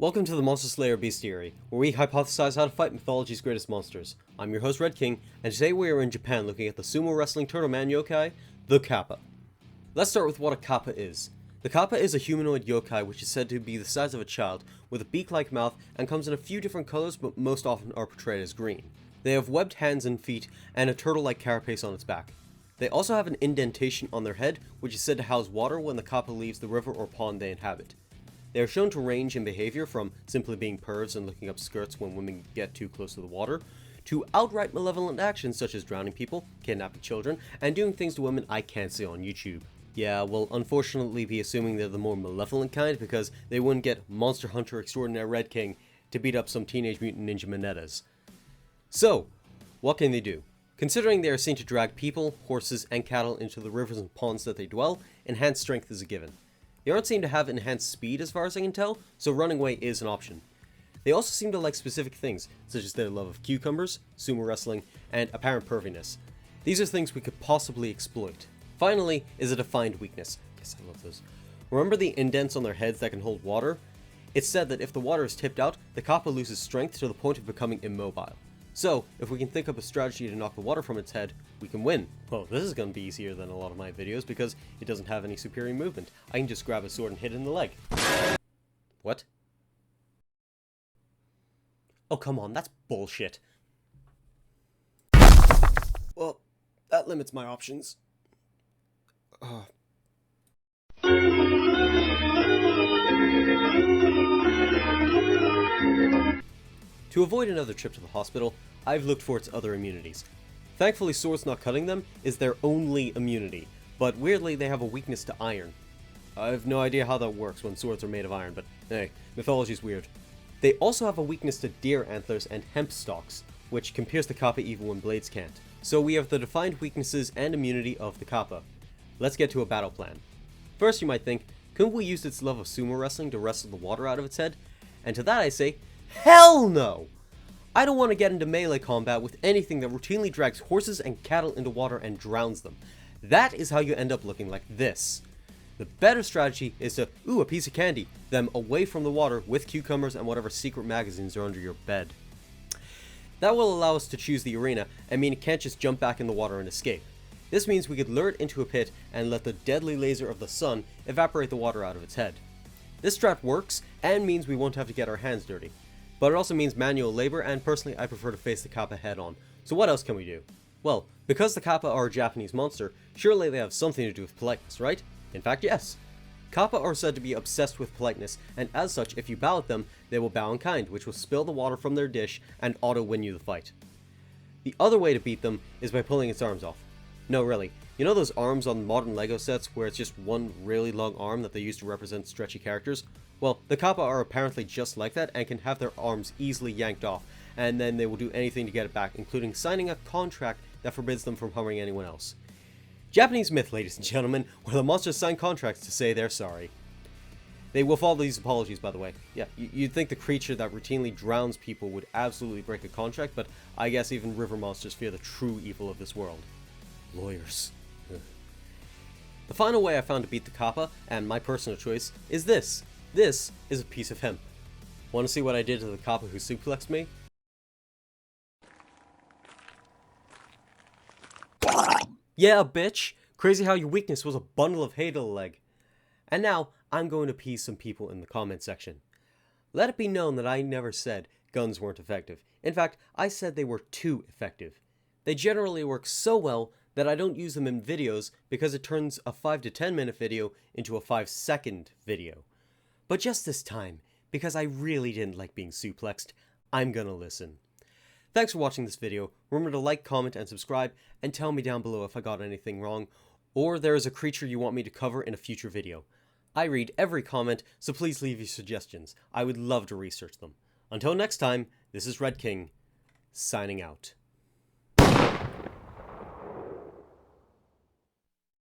Welcome to the Monster Slayer Bestiary, where we hypothesize how to fight mythology's greatest monsters. I'm your host Red King, and today we are in Japan looking at the sumo wrestling turtle man yokai, the Kappa. Let's start with what a Kappa is. The Kappa is a humanoid yokai which is said to be the size of a child, with a beak-like mouth, and comes in a few different colors but most often are portrayed as green. They have webbed hands and feet, and a turtle-like carapace on its back. They also have an indentation on their head, which is said to house water when the Kappa leaves the river or pond they inhabit. They are shown to range in behavior from simply being pervs and looking up skirts when women get too close to the water, to outright malevolent actions such as drowning people, kidnapping children, and doing things to women I can't see on YouTube. Yeah, we'll unfortunately be assuming they're the more malevolent kind because they wouldn't get Monster Hunter Extraordinary Red King to beat up some Teenage Mutant Ninja Minettas. So, what can they do? Considering they are seen to drag people, horses, and cattle into the rivers and ponds that they dwell, enhanced strength is a given. They aren't seen to have enhanced speed as far as I can tell, so running away is an option. They also seem to like specific things, such as their love of cucumbers, sumo wrestling, and apparent perviness. These are things we could possibly exploit. Finally is a defined weakness. Yes, I love those. Remember the indents on their heads that can hold water? It's said that if the water is tipped out, the Kappa loses strength to the point of becoming immobile. So, if we can think up a strategy to knock the water from its head, we can win. Well, this is going to be easier than a lot of my videos because it doesn't have any superior movement. I can just grab a sword and hit it in the leg. What? Oh, come on, that's bullshit. Well, that limits my options. To avoid another trip to the hospital, I've looked for its other immunities. Thankfully, swords not cutting them is their only immunity, but weirdly they have a weakness to iron. I have no idea how that works when swords are made of iron, but hey, mythology's weird. They also have a weakness to deer antlers and hemp stalks, which can pierce the Kappa even when blades can't. So we have the defined weaknesses and immunity of the Kappa. Let's get to a battle plan. First you might think, couldn't we use its love of sumo wrestling to wrestle the water out of its head? And to that I say, hell no! I don't want to get into melee combat with anything that routinely drags horses and cattle into water and drowns them. That is how you end up looking like this. The better strategy is to, a piece of candy, them away from the water with cucumbers and whatever secret magazines are under your bed. That will allow us to choose the arena and mean it can't just jump back in the water and escape. This means we could lure it into a pit and let the deadly laser of the sun evaporate the water out of its head. This strat works and means we won't have to get our hands dirty. But it also means manual labor, and personally I prefer to face the Kappa head on. So what else can we do? Well, because the Kappa are a Japanese monster, surely they have something to do with politeness, right? In fact, yes. Kappa are said to be obsessed with politeness, and as such, if you bow at them, they will bow in kind, which will spill the water from their dish and auto-win you the fight. The other way to beat them is by pulling its arms off. No, really. You know those arms on modern LEGO sets where it's just one really long arm that they use to represent stretchy characters? Well, the Kappa are apparently just like that and can have their arms easily yanked off, and then they will do anything to get it back, including signing a contract that forbids them from harming anyone else. Japanese myth, ladies and gentlemen, where the monsters sign contracts to say they're sorry. They will follow these apologies, by the way. Yeah, you'd think the creature that routinely drowns people would absolutely break a contract, but I guess even river monsters fear the true evil of this world. Lawyers. Ugh. The final way I found to beat the Kappa, and my personal choice, is this. This is a piece of hemp. Want to see what I did to the Kappa who suplexed me? Yeah, bitch! Crazy how your weakness was a bundle of hay to the leg. And now, I'm going to appease some people in the comment section. Let it be known that I never said guns weren't effective. In fact, I said they were too effective. They generally work so well that I don't use them in videos because it turns a 5 to 10 minute video into a 5-second video. But just this time, because I really didn't like being suplexed, I'm gonna listen. Thanks for watching this video. Remember to like, comment, and subscribe, and tell me down below if I got anything wrong, or there is a creature you want me to cover in a future video. I read every comment, so please leave your suggestions. I would love to research them. Until next time, this is Red King, signing out.